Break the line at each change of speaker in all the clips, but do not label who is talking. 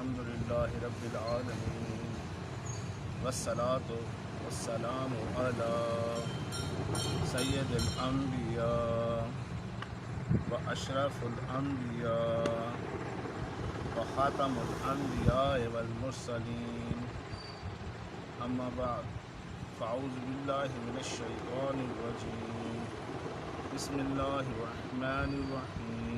الحمد للہ رب العالمین والصلاة والسلام علی سید الانبیاء واشرف الانبیاء وخاتم الانبیاء والمرسلین اما بعد فاعوذ باللہ من الشیطان الرجیم بسم اللہ الرحمن الرحیم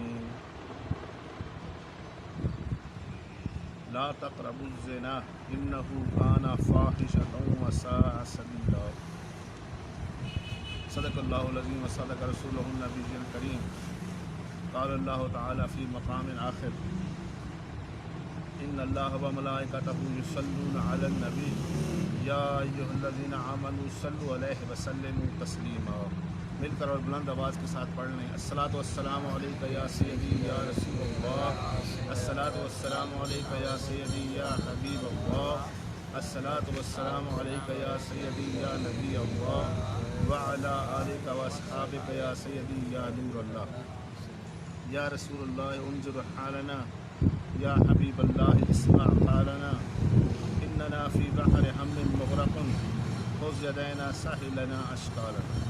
لا تقربوا الزنا انه كان فاحشة وساء سبیلا صدق اللہ العظیم وصدق رسولہ النبی الکریم قال اللہ تعالی فی مقام آخر ان اللہ وملائکتہ یصلون علی النبی یا ایھا الذین آمنوا صلوا علیہ وسلموا تسلیما۔ مل کر اور بلند آواز کے ساتھ پڑھ لیں۔ الصلاۃ والسلام علیک یا سیدی یا رسول اللہ، الصلاۃ والسلام علیک یا سیدی یا حبیب اللہ، الصلاۃ والسلام علیک یا سیدی یا نبی اللہ وعلی آلک واصحابک یا سیدی یا نور اللہ، یا رسول اللہ انظر حالنا، یا حبیب اللہ اسمع قالنا، اننا فی بحر ہم مغرق خذ یدینا سہل لنا اشکالنا۔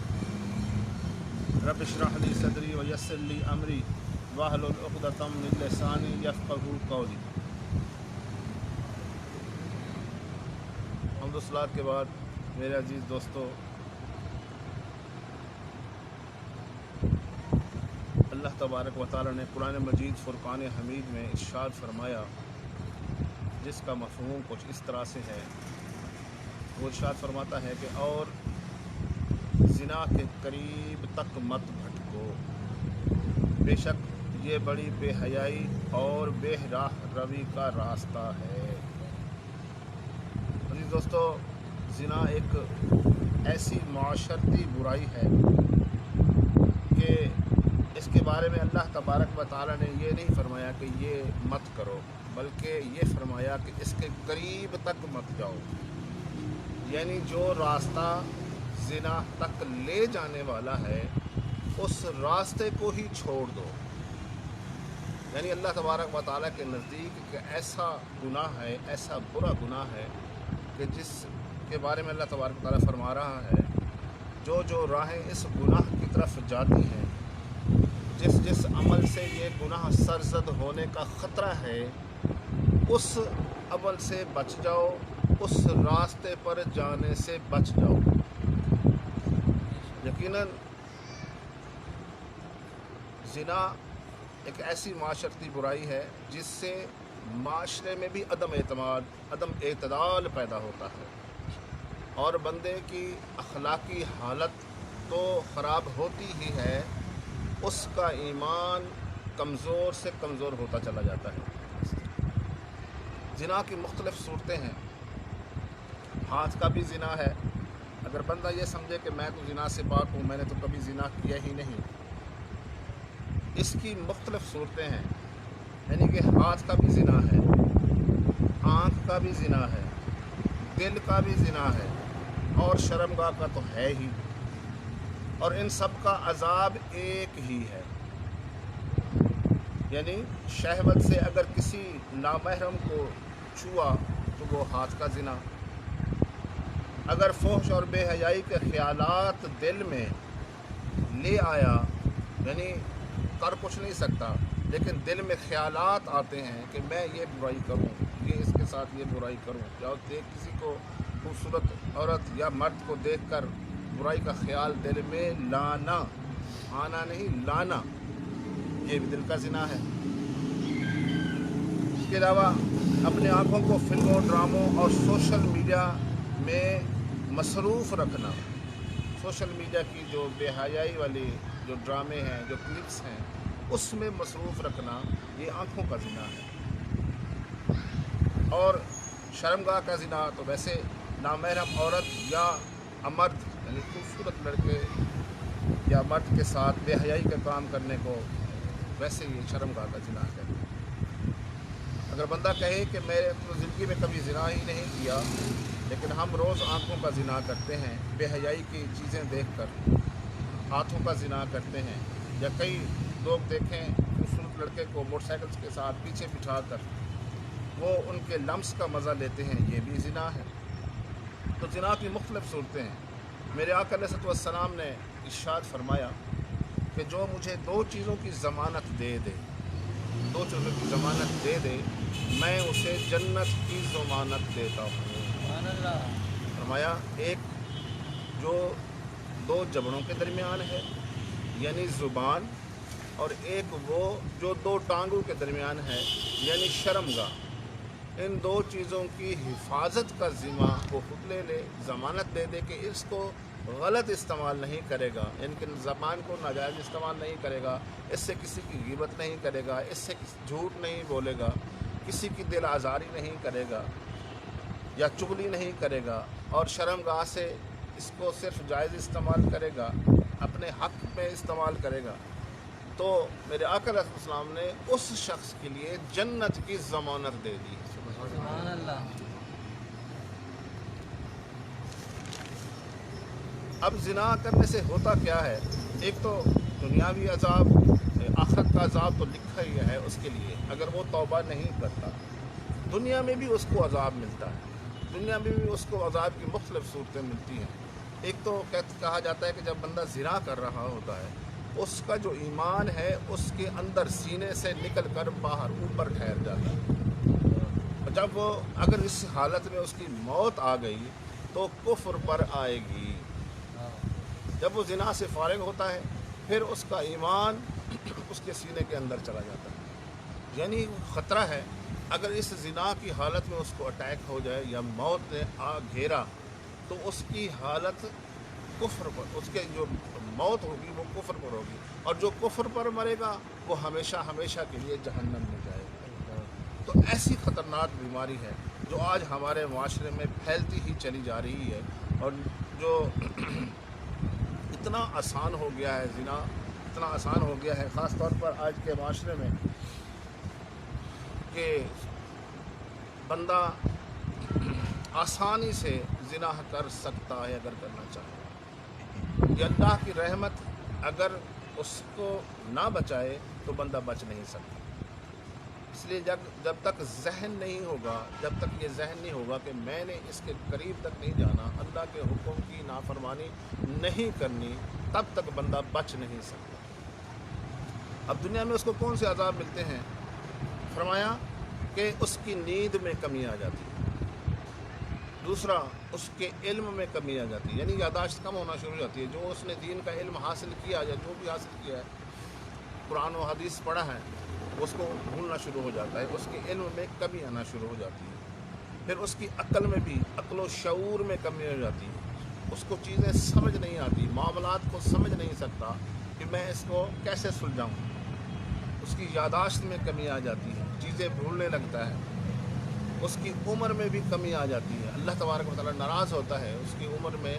رب اشرح لی صدری ویسر لی امری واحلل عقدۃ من لسانی یفقہوا قولی۔ حمد و صلوات کے بعد میرے عزیز دوستو، اللہ تبارک و تعالی نے قرآن مجید فرقان حمید میں ارشاد فرمایا، جس کا مفہوم کچھ اس طرح سے ہے۔ وہ ارشاد فرماتا ہے کہ اور زنا کے قریب تک مت بھٹکو، بے شک یہ بڑی بے حیائی اور بے راہ روی کا راستہ ہے۔ عزیز دوستو، زنا ایک ایسی معاشرتی برائی ہے کہ اس کے بارے میں اللہ تبارک و تعالی نے یہ نہیں فرمایا کہ یہ مت کرو، بلکہ یہ فرمایا کہ اس کے قریب تک مت جاؤ، یعنی جو راستہ زنا تک لے جانے والا ہے اس راستے کو ہی چھوڑ دو۔ یعنی اللہ تبارک و تعالیٰ کے نزدیک کہ ایسا گناہ ہے، ایسا برا گناہ ہے کہ جس کے بارے میں اللہ تبارک و تعالیٰ فرما رہا ہے، جو راہیں اس گناہ کی طرف جاتی ہیں، جس عمل سے یہ گناہ سرزد ہونے کا خطرہ ہے، اس عمل سے بچ جاؤ، اس راستے پر جانے سے بچ جاؤ۔ یقیناً زنا ایک ایسی معاشرتی برائی ہے جس سے معاشرے میں بھی عدم اعتماد، عدم اعتدال پیدا ہوتا ہے، اور بندے کی اخلاقی حالت تو خراب ہوتی ہی ہے، اس کا ایمان کمزور سے کمزور ہوتا چلا جاتا ہے۔ زنا کی مختلف صورتیں ہیں۔ ہاتھ کا بھی زنا ہے۔ اگر بندہ یہ سمجھے کہ میں تو زنا سے پاک ہوں، میں نے تو کبھی زنا کیا ہی نہیں، اس کی مختلف صورتیں ہیں۔ یعنی کہ ہاتھ کا بھی زنا ہے، آنکھ کا بھی زنا ہے، دل کا بھی زنا ہے، اور شرمگاہ کا تو ہے ہی، اور ان سب کا عذاب ایک ہی ہے۔ یعنی شہوت سے اگر کسی نامحرم کو چھوا تو وہ ہاتھ کا زنا، اگر فحش اور بے حیائی کے خیالات دل میں لے آیا، یعنی کر کچھ نہیں سکتا لیکن دل میں خیالات آتے ہیں کہ میں یہ برائی کروں، یہ اس کے ساتھ یہ برائی کروں، یا کسی کو خوبصورت عورت یا مرد کو دیکھ کر برائی کا خیال دل میں لانا، آنا نہیں لانا، یہ بھی دل کا زنا ہے۔ اس کے علاوہ اپنے آنکھوں کو فلموں، ڈراموں اور سوشل میڈیا میں مصروف رکھنا، سوشل میڈیا کی جو بے حیائی والی جو ڈرامے ہیں، جو کلپس ہیں، اس میں مصروف رکھنا، یہ آنکھوں کا زنا ہے۔ اور شرمگاہ کا زنا تو ویسے نامحرم عورت یا مرد، یعنی خوبصورت لڑکے یا مرد کے ساتھ بے حیائی کا کام کرنے کو ویسے یہ شرمگاہ کا زنا ہے۔ اگر بندہ کہے کہ میں تو زندگی میں کبھی زنا ہی نہیں کیا، لیکن ہم روز آنکھوں کا زنا کرتے ہیں، بے حیائی کی چیزیں دیکھ کر ہاتھوں کا زنا کرتے ہیں، یا کئی لوگ دیکھیں خوبصورت لڑکے کو موٹر سائیکل کے ساتھ پیچھے بٹھا کر وہ ان کے لمس کا مزہ لیتے ہیں، یہ بھی زنا ہے۔ تو زنا کی مختلف صورتیں ہیں۔ میرے آقا علیہ الصلوۃ والسلام نے ارشاد فرمایا کہ جو مجھے دو چیزوں کی ضمانت دے دے، دو چیزوں کی ضمانت دے دے، میں اسے جنت کی ضمانت دیتا ہوں۔
سبحان اللہ۔
فرمایا ایک جو دو جبڑوں کے درمیان ہے یعنی زبان، اور ایک وہ جو دو ٹانگوں کے درمیان ہے یعنی شرمگاہ، ان دو چیزوں کی حفاظت کا ذمہ وہ خود لے لے، ضمانت دے دے کہ اس کو غلط استعمال نہیں کرے گا، ان کی زبان کو ناجائز استعمال نہیں کرے گا، اس سے کسی کی غیبت نہیں کرے گا، اس سے جھوٹ نہیں بولے گا، کسی کی دل آزاری نہیں کرے گا یا چغلی نہیں کرے گا، اور شرمگاہ سے اس کو صرف جائز استعمال کرے گا، اپنے حق میں استعمال کرے گا، تو میرے آقا علیہ السلام نے اس شخص کے لیے جنت کی ضمانت دے دی۔
سبحان اللہ۔
اب زنا کرنے سے ہوتا کیا ہے؟ ایک تو دنیاوی عذاب، آخرت کا عذاب تو لکھا ہی ہے اس کے لیے، اگر وہ توبہ نہیں کرتا دنیا میں بھی اس کو عذاب ملتا ہے، دنیا میں بھی اس کو عذاب کی مختلف صورتیں ملتی ہیں۔ ایک تو کہا جاتا ہے کہ جب بندہ زنا کر رہا ہوتا ہے اس کا جو ایمان ہے اس کے اندر سینے سے نکل کر باہر اوپر ٹھہر جاتا ہے، اور جب وہ اگر اس حالت میں اس کی موت آ گئی تو کفر پر آئے گی۔ جب وہ زنا سے فارغ ہوتا ہے پھر اس کا ایمان اس کے سینے کے اندر چلا جاتا ہے، یعنی خطرہ ہے اگر اس زنا کی حالت میں اس کو اٹیک ہو جائے یا موت نے آ گھیرا تو اس کی حالت کفر پر، اس کے جو موت ہوگی وہ کفر پر ہوگی، اور جو کفر پر مرے گا وہ ہمیشہ ہمیشہ کے لیے جہنم میں جائے گا۔ تو ایسی خطرناک بیماری ہے جو آج ہمارے معاشرے میں پھیلتی ہی چلی جا رہی ہے، اور جو اتنا آسان ہو گیا ہے زنا، اتنا آسان ہو گیا ہے خاص طور پر آج کے معاشرے میں کہ بندہ آسانی سے زنا کر سکتا ہے اگر کرنا چاہے۔ یہ اللہ کی رحمت اگر اس کو نہ بچائے تو بندہ بچ نہیں سکتا۔ اس لیے جب تک ذہن نہیں ہوگا، جب تک یہ ذہن نہیں ہوگا کہ میں نے اس کے قریب تک نہیں جانا، اللہ کے حکم کی نافرمانی نہیں کرنی، تب تک بندہ بچ نہیں سکتا۔ اب دنیا میں اس کو کون سے عذاب ملتے ہیں؟ فرمایا کہ اس کی نیند میں کمی آ جاتی ہے، دوسرا اس کے علم میں کمی آ جاتی ہے، یعنی یاداشت کم ہونا شروع ہو جاتی ہے۔ جو اس نے دین کا علم حاصل کیا یا جو بھی حاصل کیا ہے، قرآن و حدیث پڑھا ہے، اس کو بھولنا شروع ہو جاتا ہے، اس کے علم میں کمی آنا شروع ہو جاتی ہے۔ پھر اس کی عقل میں بھی، عقل و شعور میں کمی ہو جاتی ہے، اس کو چیزیں سمجھ نہیں آتی، معاملات کو سمجھ نہیں سکتا کہ میں اس کو کیسے سلجھاؤں۔ اس کی یاداشت میں کمی آ جاتی ہے، چیزیں بھولنے لگتا ہے، اس کی عمر میں بھی کمی آ جاتی ہے، اللہ تبارک و تعالیٰ ناراض ہوتا ہے، اس کی عمر میں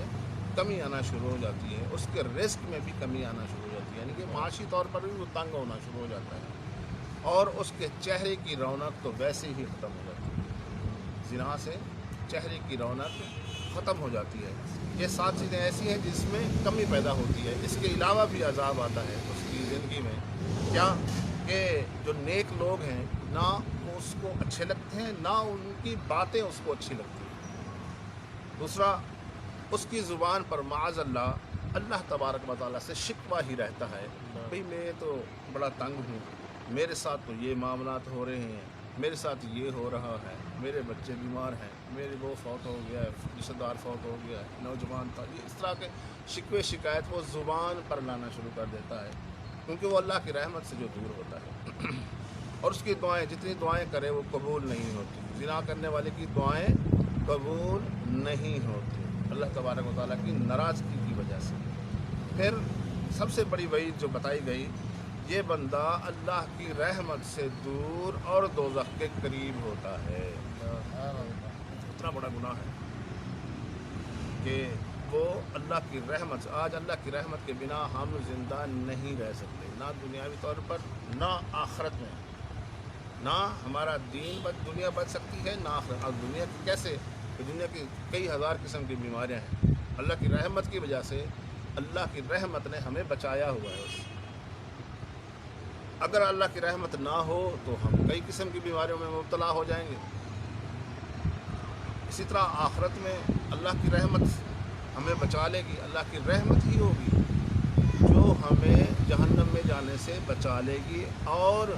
کمی آنا شروع ہو جاتی ہے، اس کے رزق میں بھی کمی آنا شروع ہو جاتی ہے، یعنی کہ معاشی طور پر بھی وہ تنگ ہونا شروع ہو جاتا ہے، اور اس کے چہرے کی رونق تو ویسے ہی ختم ہو جاتی ہے۔ زنا سے چہرے کی رونق ختم ہو جاتی ہے۔ یہ 7 چیزیں ایسی ہیں جس میں کمی پیدا ہوتی ہے۔ اس کے علاوہ بھی عذاب آتا ہے اس کی زندگی میں، کیا کہ جو نیک لوگ ہیں نہ وہ اس کو اچھے لگتے ہیں، نہ ان کی باتیں اس کو اچھی لگتی ہیں۔ دوسرا، اس کی زبان پر معاذ اللہ تبارک و تعالیٰ سے شکوہ ہی رہتا ہے، بھئی میں تو بڑا تنگ ہوں، میرے ساتھ تو یہ معاملات ہو رہے ہیں، میرے ساتھ یہ ہو رہا ہے، میرے بچے بیمار ہیں، میرے وہ فوت ہو گیا ہے، رشتہ دار فوت ہو گیا ہے، نوجوان تھا، اس طرح کے شکوے شکایت وہ زبان پر لانا شروع کر دیتا ہے، کیونکہ وہ اللہ کی رحمت سے جو دور ہوتا ہے، اور اس کی دعائیں جتنی دعائیں کرے وہ قبول نہیں ہوتی۔ زنا کرنے والے کی دعائیں قبول نہیں ہوتی اللہ تبارک و تعالیٰ کی ناراضگی کی وجہ سے۔ پھر سب سے بڑی وعید جو بتائی گئی، یہ بندہ اللہ کی رحمت سے دور اور دوزخ کے قریب ہوتا ہے۔ اتنا بڑا گناہ ہے کہ وہ اللہ کی رحمت سے، آج اللہ کی رحمت کے بنا ہم زندہ نہیں رہ سکتے، نہ دنیاوی طور پر نہ آخرت میں، نہ ہمارا دنیا بچ سکتی ہے نہ آخرت۔ اور دنیا کی کیسے؟ کہ دنیا کی کئی ہزار قسم کی بیماریاں ہیں، اللہ کی رحمت کی وجہ سے اللہ کی رحمت نے ہمیں بچایا ہوا ہے۔ اگر اللہ کی رحمت نہ ہو تو ہم کئی قسم کی بیماریوں میں مبتلا ہو جائیں گے. اسی طرح آخرت میں اللہ کی رحمت ہمیں بچا لے گی. اللہ کی رحمت ہی ہوگی جو ہمیں جہنم میں جانے سے بچا لے گی اور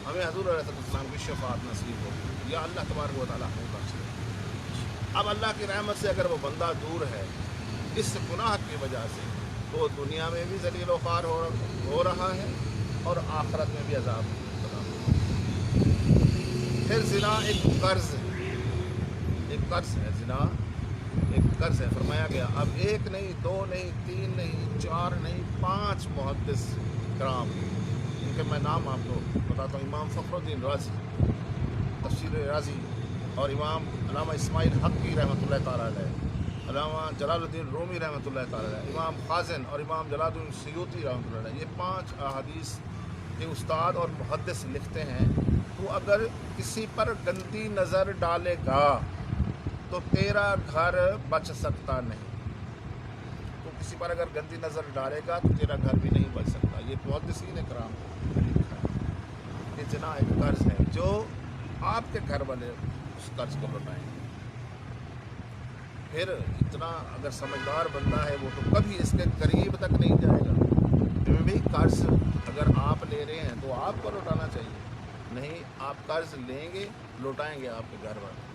ہمیں حضور علیہ السلام کی شفاعت نصیب ہوگی. یا اللہ تبارک و تعالیٰ ہمیں بخش لے. اب اللہ کی رحمت سے اگر وہ بندہ دور ہے اس گناہ کی وجہ سے تو دنیا میں بھی ذلیل و خوار ہو رہا ہے اور آخرت میں بھی عذاب مبتلا ہو. پھر زنا ایک قرض ہے. زنا ایک قرض ہے. فرمایا گیا اب ایک نہیں، دو نہیں، تین نہیں، چار نہیں، 5 محدث کرام ان کے میں نام آپ کو بتاتا ہوں. امام فخر الدین رازی تفسیر رازی اور امام علامہ اسماعیل حقی رحمۃ اللہ تعالیٰ علیہ، علامہ جلال الدین رومی رحمۃ اللہ تعالیٰ علیہ، امام خازن اور امام جلال الدین سیوطی رحمۃ اللہ علیہ، یہ 5 احادیث کے استاد اور محدث لکھتے ہیں تو اگر کسی پر گندی نظر ڈالے گا تو تیرا گھر بچ سکتا نہیں. تو کسی پر اگر گندی نظر ڈالے گا تو تیرا گھر بھی نہیں بچ سکتا. یہ محدثین کرام نے لکھا ہے. یہ جنا ایک قرض ہے جو آپ کے گھر والے اس قرض کو لوٹائیں گے. پھر اتنا اگر سمجھدار بندہ ہے وہ تو کبھی اس کے قریب تک نہیں جائے گا. بھی قرض اگر آپ لے رہے ہیں تو آپ کو لوٹانا چاہیے. نہیں، آپ قرض لیں گے لوٹائیں گے آپ کے گھر والے.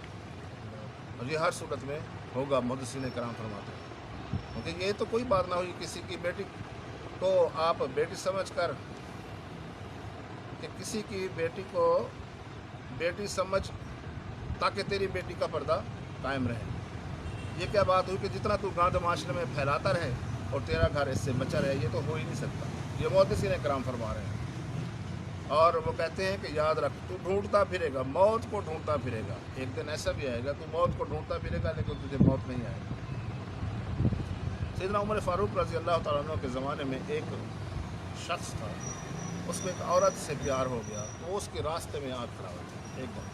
اور یہ ہر صورت میں ہوگا. محدثین کرام فرماتے ہیں کیونکہ یہ تو کوئی بات نہ ہوئی کسی کی بیٹی کو آپ بیٹی سمجھ کر کہ کسی کی بیٹی کو بیٹی سمجھ تاکہ تیری بیٹی کا پردہ قائم رہے. یہ کیا بات ہوئی کہ جتنا تو گاند معاشرے میں پھیلاتا رہے اور تیرا گھر اس سے بچا رہے. یہ تو ہو ہی نہیں سکتا. یہ محدثین کرام فرما رہے ہیں. اور وہ کہتے ہیں کہ یاد رکھ تو ڈھونڈتا پھرے گا، موت کو ڈھونڈتا پھرے گا. ایک دن ایسا بھی آئے گا تو موت کو ڈھونڈتا پھرے گا لیکن تجھے موت نہیں آئے گی. سیدنا عمر فاروق رضی اللہ تعالیٰ عنہ کے زمانے میں ایک شخص تھا، اس کو ایک عورت سے پیار ہو گیا تو وہ اس کے راستے میں آ کھڑا ہوا. ایک دن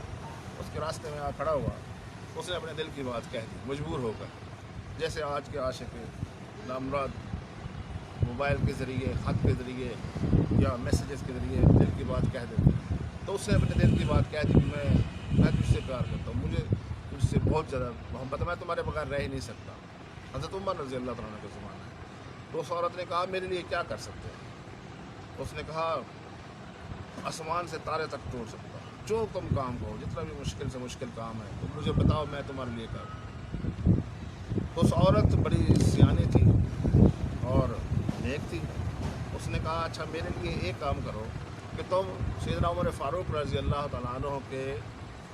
اس کے راستے میں آ کھڑا ہوا، اس نے اپنے دل کی بات کہہ دی مجبور ہو کر. جیسے آج کے عاشق نامراد موبائل کے ذریعے، خط کے ذریعے یا میسیجز کے ذریعے دل کی بات کہہ دیتے ہیں. تو اس نے اپنے دل کی بات کہہ دی کہ میں تجھ سے پیار کرتا ہوں، مجھے تجھ سے بہت زیادہ محبت ہے، میں تمہارے بغیر رہ ہی نہیں سکتا. حضرت عمر رضی اللہ تعالیٰ کا زمانہ ہے. تو اس عورت نے کہا میرے لیے کیا کر سکتے ہیں؟ اس نے کہا آسمان سے تارے تک توڑ سکتا ہوں. جو تم کام کہو، جتنا بھی مشکل سے مشکل کام ہے تو مجھے بتاؤ، میں تمہارے لیے کروں. تو اس عورت بڑی سیانی تھی اور نیک تھی. اس نے کہا اچھا میرے لیے ایک کام کرو کہ تم سیدنا عمر فاروق رضی اللہ تعالیٰ عنہ کے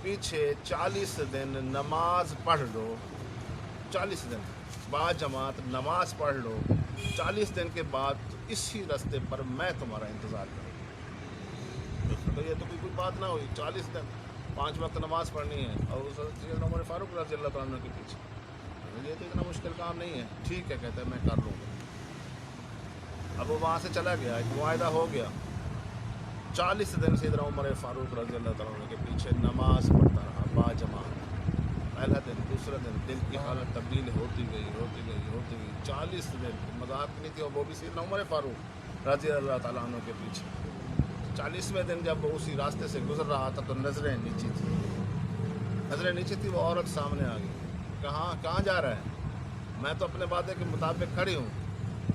پیچھے 40 دن نماز پڑھ لو. 40 دن با جماعت نماز پڑھ لو. 40 دن کے بعد اسی راستے پر میں تمہارا انتظار کروں. یہ تو کوئی بات نہ ہوئی. 40 دن 5 وقت نماز پڑھنی ہے اور اس سیدنا عمر فاروق رضی اللہ تعالیٰ عنہ کے پیچھے. یہ تو اتنا مشکل کام نہیں ہے. ٹھیک ہے کہتا ہے میں کر لوں گا. اب وہ وہاں سے چلا گیا، ایک معاہدہ ہو گیا. 40 دن سیدنا عمر فاروق رضی اللہ تعالیٰ عنہ کے پیچھے نماز پڑھتا رہا با جماعت. پہلا دن، دوسرا دن، دل کی حالت تبدیل ہوتی گئی. 40 دن مذاق نہیں تھی. اور وہ بھی سیدنا عمر فاروق رضی اللہ تعالیٰ عنہ کے پیچھے. 40ویں دن جب وہ اسی راستے سے گزر رہا تھا تو نظریں نیچی تھی. وہ عورت سامنے آ گئی. کہاں جا رہا ہے؟ میں تو اپنے وعدے کے مطابق کھڑی ہوں.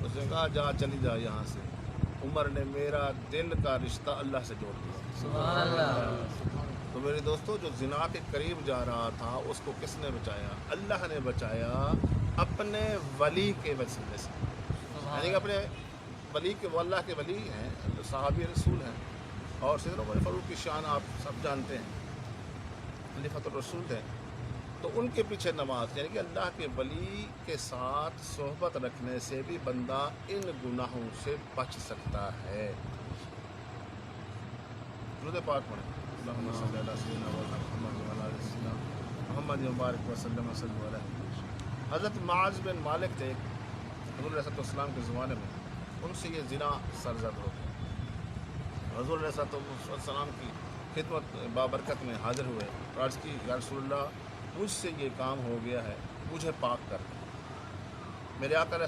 اس نے کہا جا چلی جا یہاں سے. عمر نے میرا دل کا رشتہ اللہ سے جوڑ دیا.
سبحان اللہ.
تو میرے دوستو جو زنا کے قریب جا رہا تھا اس کو کس نے بچایا؟ اللہ نے بچایا اپنے ولی کے وسیلے سے. یعنی کہ اپنے ولی کے، وہ اللہ کے ولی ہیں، صحابی رسول ہیں. اور سیدنا عمر فاروق کی شان آپ سب جانتے ہیں، خلیفۃ الرسول ہیں. تو ان کے پیچھے نماز، یعنی کہ اللہ کے ولی کے ساتھ صحبت رکھنے سے بھی بندہ ان گناہوں سے بچ سکتا ہے. درود پاک پڑھیں. اللہم صلی علی سیدنا محمد وعلی آل سیدنا محمد مبارک وسلم وصلی علیہ. حضرت معاذ بن مالک تھے حضور علیہ السلام کے زمانے میں. ان سے یہ زنا سرزد ہو گیا. حضور علیہ السلام کی خدمت بابرکت میں حاضر ہوئے اور عرض کی یا رسول اللہ مجھ سے یہ کام ہو گیا ہے، مجھے پاک کر. میرے آقا علیہ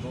2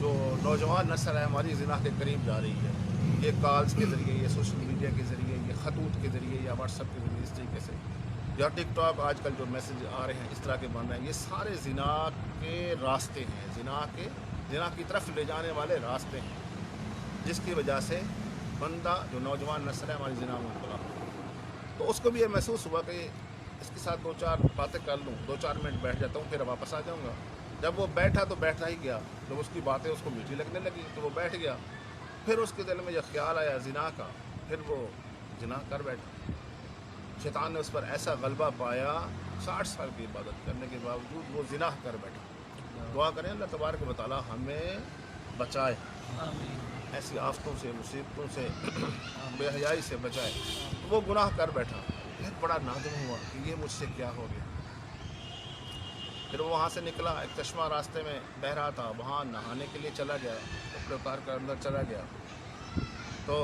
جو نوجوان نسل ہے ہماری زنا کے قریب جا رہی ہے، یہ کالز کے ذریعے، یہ سوشل میڈیا کے ذریعے، یہ خطوط کے ذریعے، یا واٹس ایپ کے ذریعے، اس طریقے سے، یا ٹک ٹاک آج کل جو میسج آ رہے ہیں اس طرح کے بن رہے ہیں، یہ سارے زنا کے راستے ہیں، زنا کی طرف لے جانے والے راستے ہیں، جس کی وجہ سے بندہ جو نوجوان نسل ہے ہماری زنا میں مبتلا ہو۔ تو اس کو بھی یہ محسوس ہوا کہ اس کے ساتھ 2-4 باتیں کر لوں، 2-4 منٹ بیٹھ جاتا ہوں، پھر واپس آ جاؤں گا۔ جب وہ بیٹھا تو بیٹھا ہی گیا، جب اس کی باتیں اس کو میٹھی لگنے لگی تو وہ بیٹھ گیا، پھر اس کے دل میں یہ خیال آیا زنا کا، پھر وہ زنا کر بیٹھا۔ شیطان نے اس پر ایسا غلبہ پایا، 60 سال کی عبادت کرنے کے باوجود وہ زنا کر بیٹھا۔ دعا کریں اللہ تبارک و تعالی ہمیں بچائے، ایسی آفتوں سے، مصیبتوں سے، بے حیائی سے بچائے۔ وہ گناہ کر بیٹھا، پھر بڑا نادم ہوا کہ یہ مجھ سے کیا ہو گیا۔ پھر وہ وہاں سے نکلا، ایک چشمہ راستے میں بہہ رہا تھا، وہاں نہانے کے لیے چلا گیا، کپڑے اتار کر اندر چلا گیا، تو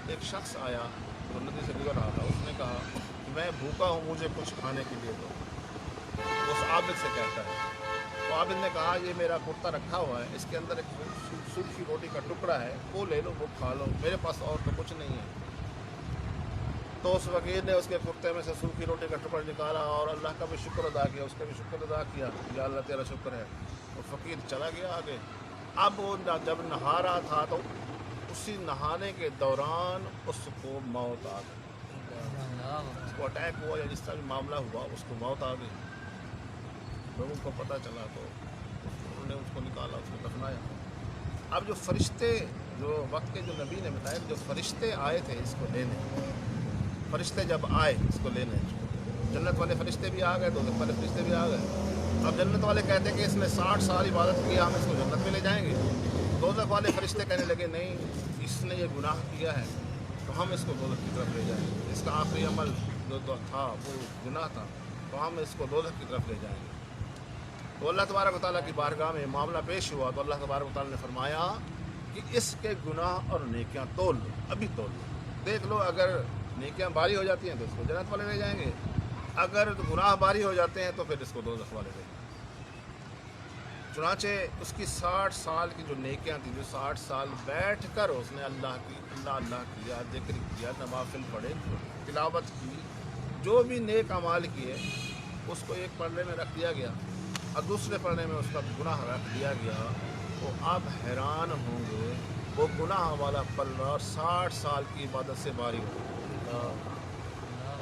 ایک شخص آیا جو ندی سے گزر رہا تھا، اس نے کہا میں بھوکا ہوں، مجھے کچھ کھانے کے لیے دو۔ اس عابد سے کہتا ہے، تو عابد نے کہا یہ میرا کرتا رکھا ہوا ہے، اس کے اندر ایک سوکھی روٹی کا ٹکڑا ہے، وہ لے لو، وہ کھا لو، میرے پاس اور تو کچھ نہیں ہے۔ تو اس فقیر نے اس کے کرتے میں سے سوکھی روٹی کا ٹکڑا نکالا اور اللہ کا بھی شکر ادا کیا، اس کا بھی شکر ادا کیا، یا اللہ تیرا شکر ہے۔ وہ فقیر چلا گیا آگے۔ اب وہ جب نہا رہا تھا تو اسی نہانے کے دوران اس کو موت آ گئی، اس کو اٹیک ہوا یا جس طرح بھی معاملہ ہوا، اس کو موت آ گئی۔ لوگوں کو پتہ چلا تو انہوں نے اس کو نکالا، اس کو دفنایا۔ اب جو فرشتے، جو وقت کے جو نبی نے بتایا، جو فرشتے آئے تھے اس کو لینے، فرشتے جب آئے اس کو لینے، جنت والے فرشتے بھی آ گئے، دوزخ والے فرشتے بھی آ گئے۔ اب جنت والے کہتے ہیں کہ اس نے 60 سال عبادت کی، ہم اس کو جنت میں لے جائیں گے۔ دوزخ والے فرشتے کہنے لگے نہیں، اس نے یہ گناہ کیا ہے تو ہم اس کو دوزخ کی طرف لے جائیں گے، اس کا آخری عمل جو تھا وہ گناہ تھا، تو ہم اس کو دوزخ کی طرف لے جائیں گے۔ تو اللہ تبارک و تعالیٰ کی بارگاہ میں معاملہ پیش ہوا تو اللہ تبارک و تعالیٰ نے فرمایا کہ اس کے گناہ اور نیکیاں تول لو، ابھی تول لو، دیکھ لو، اگر نیکیاں باری ہو جاتی ہیں تو اس کو جنت والے لے جائیں گے، اگر گناہ باری ہو جاتے ہیں تو پھر اس کو دوزخ والے لے جائیں گے۔ چنانچہ اس کی 60 سال کی جو نیکیاں تھیں، جو 60 سال بیٹھ کر اس نے اللہ کیا، ذکر کیا، نوافل پڑھے، تلاوت کی، جو بھی نیک اعمال کیے، اس کو ایک پلڑے میں رکھ دیا گیا اور دوسرے پلڑے میں اس کا گناہ رکھ دیا گیا۔ تو آپ حیران ہوں گے، وہ گناہ والا پلڑا 60 سال کی عبادت سے باری ہو،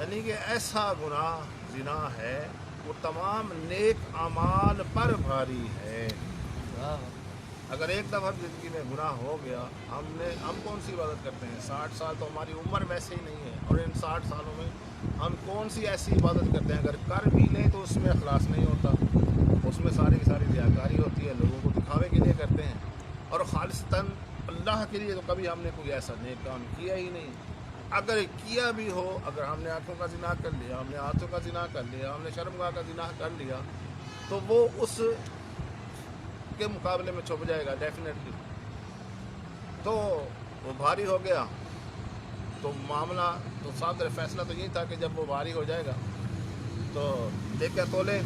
یعنی کہ ایسا گناہ زنا ہے وہ تمام نیک اعمال پر بھاری ہے۔ اگر ایک دفعہ زندگی میں گناہ ہو گیا، ہم کون سی عبادت کرتے ہیں؟ 60 سال تو ہماری عمر ویسے ہی نہیں ہے، اور ان 60 سالوں میں ہم کون سی ایسی عبادت کرتے ہیں؟ اگر کر بھی لیں تو اس میں اخلاص نہیں ہوتا، اس میں ساری کی ساری ریاکاری ہوتی ہے، لوگوں کو دکھاوے کے لیے کرتے ہیں، اور خالصتاً اللہ کے لیے تو کبھی ہم نے کوئی ایسا نیک کام کیا ہی نہیں۔ اگر کیا بھی ہو، اگر ہم نے آنکھوں کا زنا کر لیا، ہم نے ہاتھوں کا زنا کر لیا، ہم نے شرمگاہ کا زنا کر لیا، تو وہ اس کے مقابلے میں چھپ جائے گا ڈیفینیٹلی۔ تو وہ بھاری ہو گیا تو معاملہ تو صادر فیصلہ تو یہی تھا کہ جب وہ بھاری ہو جائے گا تو نیکیاں تولے،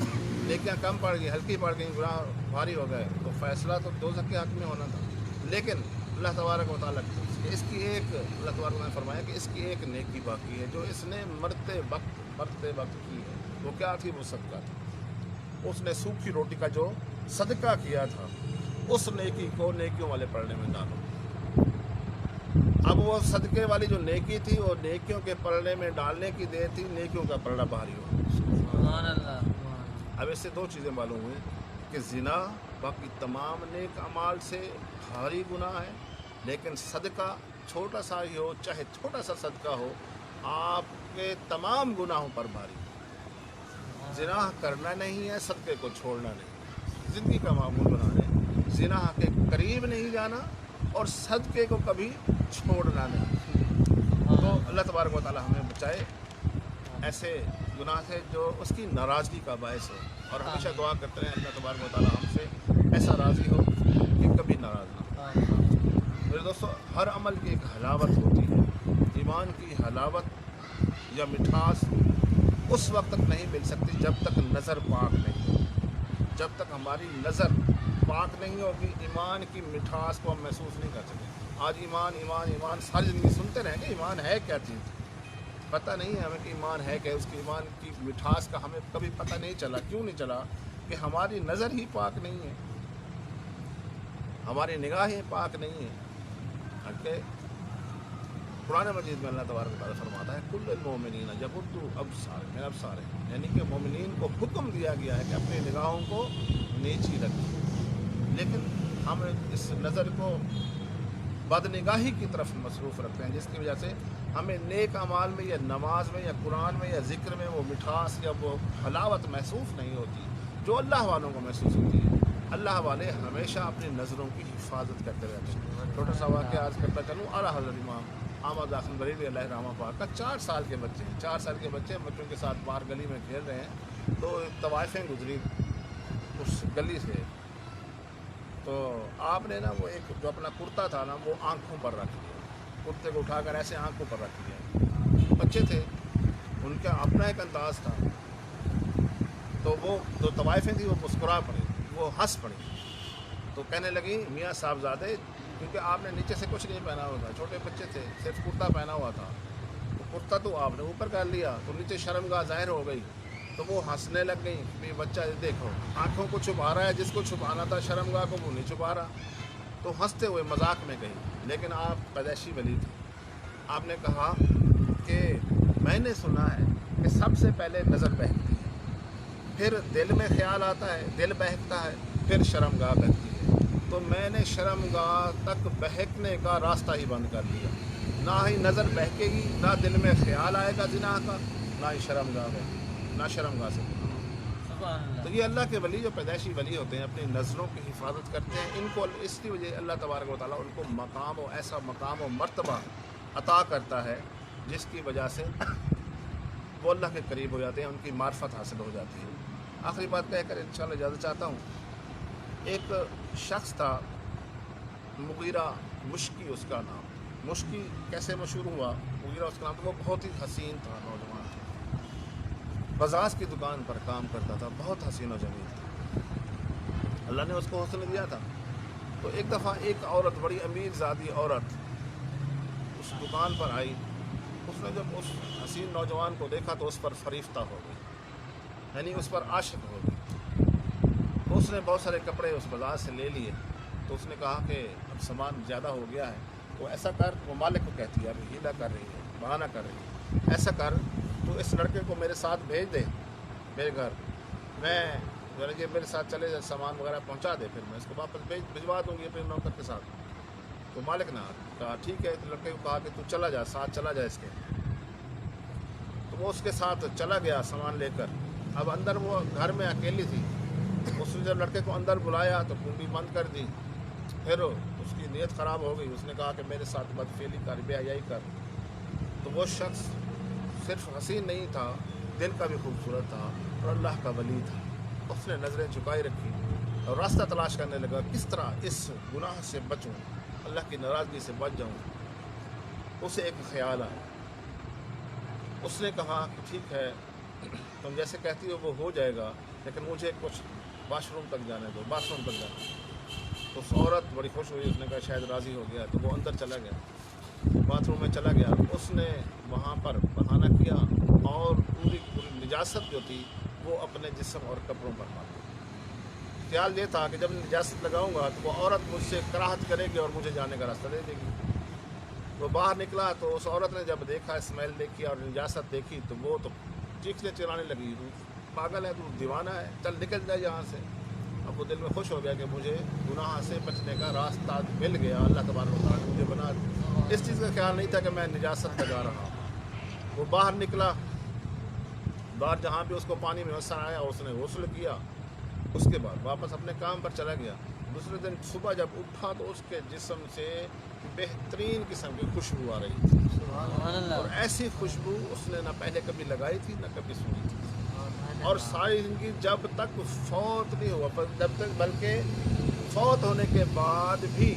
نیکیاں کم پڑ گئی، ہلکی پڑ گئی، گناہ بھاری ہو گئے، تو فیصلہ تو دوزخ کے حق میں ہونا تھا۔ لیکن اللہ تبارک و تعالیٰ اس کی ایک، اللہ تبارک نے فرمایا کہ اس کی ایک نیکی باقی ہے جو اس نے مرتے وقت کی ہے۔ وہ کیا تھی؟ وہ صدقہ تھا۔ اس نے سوکھی روٹی کا جو صدقہ کیا تھا، اس نیکی کو نیکیوں والے پلڑے میں ڈالو۔ اب وہ صدقے والی جو نیکی تھی وہ نیکیوں کے پلڑے میں ڈالنے کی دیر تھی، نیکیوں کا پلڑا بھاری ہو۔
سبحان اللہ۔
اب اس سے دو چیزیں معلوم ہوئی کہ زنا باقی تمام نیک اعمال سے بھاری گناہ ہے، لیکن صدقہ چھوٹا سا ہی ہو، چاہے چھوٹا سا صدقہ ہو، آپ کے تمام گناہوں پر بھاری۔ زنا کرنا نہیں ہے، صدقے کو چھوڑنا نہیں، زندگی کا معمول بنا ہے، زنا کے قریب نہیں جانا اور صدقے کو کبھی چھوڑنا نہیں۔ تو اللہ تبارک و تعالی ہمیں بچائے ایسے گناہ سے جو اس کی ناراضگی کا باعث ہو، اور ہمیشہ دعا کرتے رہیں اللہ تبارک و تعالی ہم سے ایسا راضی ہو کہ کبھی ناراض نہ ہو۔ میرے دوستو، ہر عمل کی ایک حلاوت ہوتی ہے۔ ایمان کی حلاوت یا مٹھاس اس وقت تک نہیں مل سکتی جب تک نظر پاک نہیں ہو۔ جب تک ہماری نظر پاک نہیں ہوگی ایمان کی مٹھاس کو ہم محسوس نہیں کر سکتے. آج ایمان ایمان ایمان ساری زندگی سنتے رہیں کہ ایمان ہے کیا چیز, پتہ نہیں ہے ہمیں کہ ایمان ہے کہ اس کی ایمان کی مٹھاس کا ہمیں کبھی پتہ نہیں چلا. کیوں نہیں چلا؟ کہ ہماری نظر ہی پاک نہیں ہے, ہماری نگاہیں پاک نہیں ہیں. کہ قرآن مجید میں اللہ تبارک و تعالیٰ فرماتا ہے کل المؤمنین یغضوا ابصارهم, یعنی کہ مومنین کو حکم دیا گیا ہے کہ اپنی نگاہوں کو نیچی رکھیں, لیکن ہم اس نظر کو بدنگاہی کی طرف مصروف رکھتے ہیں, جس کی وجہ سے ہمیں نیک اعمال میں یا نماز میں یا قرآن میں یا ذکر میں وہ مٹھاس یا وہ حلاوت محسوس نہیں ہوتی جو اللہ والوں کو محسوس ہوتی ہے. اللہ والے ہمیشہ اپنی نظروں کی حفاظت کرتے رہتے ہیں. چھوٹا سا واقعہ عرض کرتا چلوں. اعلیٰ حضرت امام احمد آخر بریلوی علیہ رحمہ پاک کا 4 سال کے بچے ہیں, 4 سال کے بچوں کے ساتھ باہر گلی میں کھیل رہے ہیں, تو طوائفیں گزری اس گلی سے, تو آپ نے نا وہ ایک جو اپنا کرتا تھا نا وہ آنکھوں پر رکھ دیا, کرتے کو اٹھا کر ایسے آنکھوں پر رکھ دیا. بچے تھے, ان کا اپنا ایک انداز تھا, تو وہ جو طوائفیں تھیں وہ مسکرا پڑی, وہ ہنس پڑی. تو کہنے لگی میاں صاحبزادے, کیونکہ آپ نے نیچے سے کچھ نہیں پہنا ہوا تھا, چھوٹے بچے تھے, صرف کرتا پہنا ہوا تھا, تو کرتا تو آپ نے اوپر کر لیا تو نیچے شرمگاہ ظاہر ہو گئی. تو وہ ہنسنے لگ گئی کہ بچہ دیکھو آنکھوں کو چھپا رہا ہے, جس کو چھپانا تھا شرمگاہ کو وہ نہیں چھپا رہا. تو ہنستے ہوئے مذاق میں گئی, لیکن آپ پیدائشی ولی تھے. آپ نے کہا کہ میں نے سنا ہے کہ سب سے پہلے نظر بہکتی ہے, پھر دل میں خیال آتا ہے, دل بہکتا ہے, پھر شرمگاہ بہکتی ہے. تو میں نے شرمگاہ تک بہکنے کا راستہ ہی بند کر دیا. نہ ہی نظر بہکے گی, نہ دل میں خیال آئے گا زنا کا, نہ ہی شرمگاہ بہکے گی, نہ شرمگاہ سے. تو یہ اللہ کے ولی جو پیدائشی ولی ہوتے ہیں اپنی نظروں کی حفاظت کرتے ہیں. ان کو اس کی وجہ اللہ تبارک و تعالیٰ ان کو مقام و ایسا مقام و مرتبہ عطا کرتا ہے جس کی وجہ سے وہ اللہ کے قریب ہو جاتے ہیں, ان کی معرفت حاصل ہو جاتی ہے. آخری بات کہہ کر انشاءاللہ اجازت چاہتا ہوں. ایک شخص تھا مغیرہ مشکی اس کا نام. مشکی کیسے مشہور ہوا؟ مغیرہ اس کا نام. تو وہ بہت ہی حسین تھا, نوجوان تھا, بزاز کی دکان پر کام کرتا تھا, بہت حسین و جمیل تھا. اللہ نے اس کو حسن دیا تھا. تو ایک دفعہ ایک عورت, بڑی امیر زادی عورت اس دکان پر آئی. اس نے جب اس حسین نوجوان کو دیکھا تو اس پر فریفتہ ہو گئی, یعنی اس پر عاشق ہو گئی. تو اس نے بہت سارے کپڑے اس بازار سے لے لیے. تو اس نے کہا کہ اب سامان زیادہ ہو گیا ہے, تو ایسا کر, وہ مالک کو کہتی ہے, ابھی ہیلا کر رہی ہے, بہانہ کر رہی ہے, ایسا کر تو اس لڑکے کو میرے ساتھ بھیج دے میرے گھر, میں کہ میرے ساتھ چلے جائے, سامان وغیرہ پہنچا دے, پھر میں اس کو واپس بھجوا دوں گی اپنے نوکر کے ساتھ. تو مالک نے کہا ٹھیک ہے. تو لڑکے کو کہا کہ تو چلا جا, ساتھ چلا جائے اس کے. تو وہ اس کے ساتھ چلا گیا سامان لے کر. اب اندر وہ گھر میں اکیلی تھی. اس نے جب لڑکے کو اندر بلایا تو کنڈی بند کر دی. پھر اس کی نیت خراب ہو گئی. اس نے کہا کہ میرے ساتھ بدفعلی کر, بے حیائی کر. تو وہ شخص صرف حسین نہیں تھا, دل کا بھی خوبصورت تھا اور اللہ کا ولی تھا. اس نے نظریں جھکائی رکھی اور راستہ تلاش کرنے لگا کس طرح اس گناہ سے بچوں, اللہ کی ناراضگی سے بچ جاؤں. اسے ایک خیال آیا. اس نے کہا کہ ٹھیک ہے تم جیسے کہتی ہو وہ ہو جائے گا, لیکن مجھے کچھ واش روم تک جانے دو, باتھ روم تک جانے دو. تو اس عورت بڑی خوش ہوئی. اس نے کہا شاید راضی ہو گیا. تو وہ اندر چلا گیا, باتھ روم میں چلا گیا. اس نے وہاں پر بہانہ کیا اور پوری نجاست جو تھی وہ اپنے جسم اور کپڑوں پر مار دی. خیال یہ تھا کہ جب نجاست لگاؤں گا تو وہ عورت مجھ سے کراہت کرے گی اور مجھے جانے کا راستہ دے دے گی. وہ باہر نکلا تو اس عورت نے جب دیکھا, اسمیل دیکھی اور نجاست دیکھی, تو وہ تو چیخنے چلانے لگی, تو پاگل ہے, تو دیوانہ ہے, چل نکل جائے یہاں سے. اب وہ دل میں خوش ہو گیا کہ مجھے گناہ سے بچنے کا راستہ مل گیا, اللہ تبارک و تعالیٰ نے مجھے بنا دیا. اس چیز کا خیال نہیں تھا کہ میں نجاست لگا رہا ہوں. وہ باہر نکلا, باہر جہاں بھی اس کو پانی میسر آیا اس نے غسل کیا. اس کے بعد واپس اپنے کام پر چلا گیا. دوسرے دن صبح جب اٹھا تو اس کے جسم سے بہترین قسم کی خوشبو آ رہی تھی, اور ایسی خوشبو اس نے نہ پہلے کبھی لگائی تھی نہ کبھی سنی تھی. اور ساری زندگی جب تک فوت نہیں ہوا, جب تک بلکہ فوت ہونے کے بعد بھی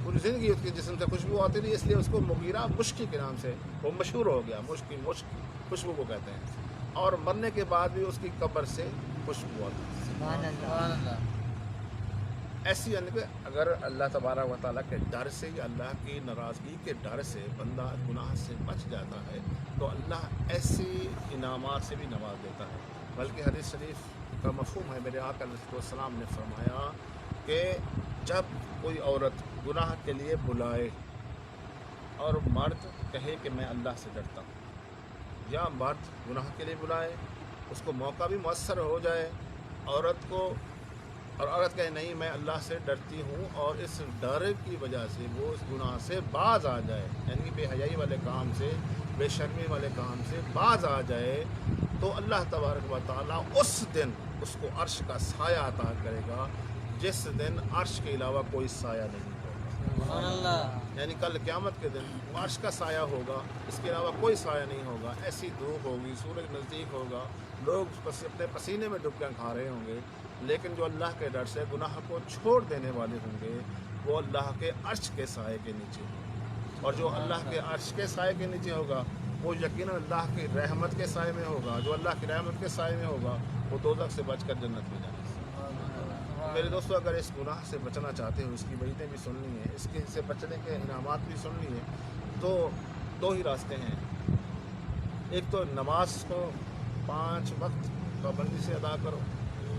پوری زندگی اس کے جسم سے خوشبو آتی رہی. اس لیے اس کو مغیرہ مشکی کے نام سے وہ مشہور ہو گیا. مشک خوشبو کو کہتے ہیں. اور مرنے کے بعد بھی اس کی قبر سے خوشبو آتی.
سبحان اللہ.
ایسی یعنی کہ اگر اللہ تبارک و تعالیٰ کے ڈر سے یا اللہ کی ناراضگی کے ڈر سے بندہ گناہ سے بچ جاتا ہے تو اللہ ایسے انعامات سے بھی نواز دیتا ہے. بلکہ حدیث شریف کا مفہوم ہے، میرے آقا علیہ السلام نے فرمایا کہ جب کوئی عورت گناہ کے لیے بلائے اور مرد کہے کہ میں اللہ سے ڈرتا ہوں، یا مرد گناہ کے لیے بلائے، اس کو موقع بھی میسر ہو جائے عورت کو، اور عورت کہے نہیں میں اللہ سے ڈرتی ہوں، اور اس ڈر کی وجہ سے وہ اس گناہ سے باز آ جائے، یعنی بے حیائی والے کام سے، بے شرمی والے کام سے باز آ جائے، تو اللہ تبارک و تعالیٰ اس دن اس کو عرش کا سایہ عطا کرے گا، جس دن عرش کے علاوہ کوئی سایہ نہیں ہوگا.
سبحان اللہ.
یعنی کل قیامت کے دن عرش کا سایہ ہوگا، اس کے علاوہ کوئی سایہ نہیں ہوگا. ایسی دھوپ ہوگی، سورج نزدیک ہوگا، لوگ اپنے پسینے میں ڈبکیاں کھا رہے ہوں گے، لیکن جو اللہ کے ڈر سے گناہ کو چھوڑ دینے والے ہوں گے وہ اللہ کے عرش کے سائے کے نیچے ہوں، اور جو اللہ کے عرش کے سائے کے نیچے ہوگا وہ یقیناً اللہ کی رحمت کے سائے میں ہوگا. جو اللہ کی رحمت کے سائے میں ہوگا وہ دوزخ سے بچ کر جنت میں جائے گا. میرے دوستو، اگر اس گناہ سے بچنا چاہتے ہو، اس کی وعیدیں بھی سننی ہیں، اس کے سے بچنے کے انعامات بھی سننی ہیں، تو دو ہی راستے ہیں. ایک تو نماز کو 5 وقت پابندی سے ادا کرو،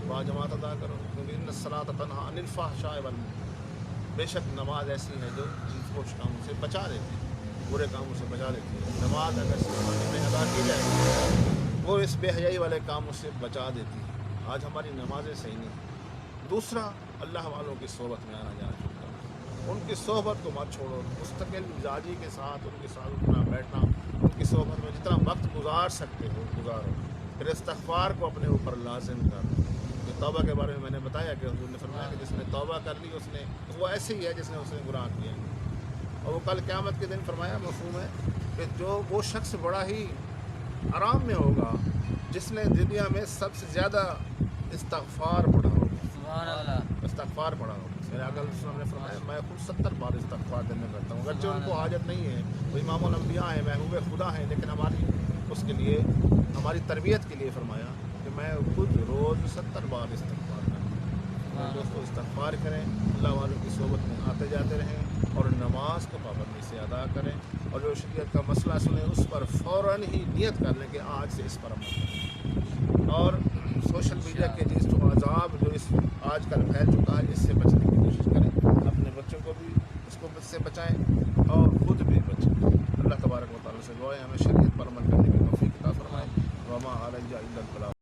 باجماعت ادا کرو، کیونکہ ان الصلاۃ تنہی عن الفحشاء والمنکر، بے شک نماز ایسی ہے جو فحش کاموں سے بچا دیتی ہے، برے کاموں سے بچا دیتی ہے. نماز اگر صحیح میں ادا کی جائے وہ اس بے حیائی والے کاموں سے بچا دیتی ہے. آج ہماری نمازیں صحیح نہیں. دوسرا، اللہ والوں کی صحبت میں آنا جانا شروع کرو، ان کی صحبت کو مت چھوڑو، مستقل مزاجی کے ساتھ ان کے ساتھ اٹھنا بیٹھنا، ان کی صحبت میں جتنا وقت گزار سکتے ہو گزارو. پھر استغفار کو اپنے اوپر لازم کرو. توبہ کے بارے میں میں نے بتایا کہ حضور نے فرمایا کہ جس نے توبہ کر لی اس نے، وہ ایسے ہی ہے جس نے اس نے گناہ کیا. اور وہ کل قیامت کے دن فرمایا مفہوم ہے کہ جو وہ شخص بڑا ہی آرام میں ہوگا جس نے دنیا میں سب سے زیادہ استغفار پڑھا ہوگا.
سبحان اللہ.
استغفار پڑھا ہوگا. میرے آقا علیہ السلام نے فرمایا میں خود 70 بار استغفار دن میں کرتا ہوں، اگرچہ ان کو حاجت نہیں ہے، وہ امام الانبیاء ہیں، محبوب خدا ہیں، لیکن ہماری اس کے لیے، ہماری تربیت کے لیے فرمایا کہ میں خود روز 70 بار استغفار کرتا ہوں. دوستو استغفار کریں، اللہ والوں کی صحبت میں آتے جاتے رہیں، اور نماز کو پابندی سے ادا کریں، اور جو شریعت کا مسئلہ سنیں اس پر فوراً ہی نیت کر لیں کہ آج سے اس پر عمل کریں. اور سوشل میڈیا کے جس جو عذاب جو اس آج کل پھیل چکا ہے، اس سے بچنے کی کوشش کریں، اپنے بچوں کو بھی اس کو سے بچائیں اور خود بھی بچیں. اللہ تبارک و تعالیٰ سے دعائیں ہمیں شریعت پر عمل کرنے کی توفیق عطا فرمائے. وما علیہ الا البلاغ.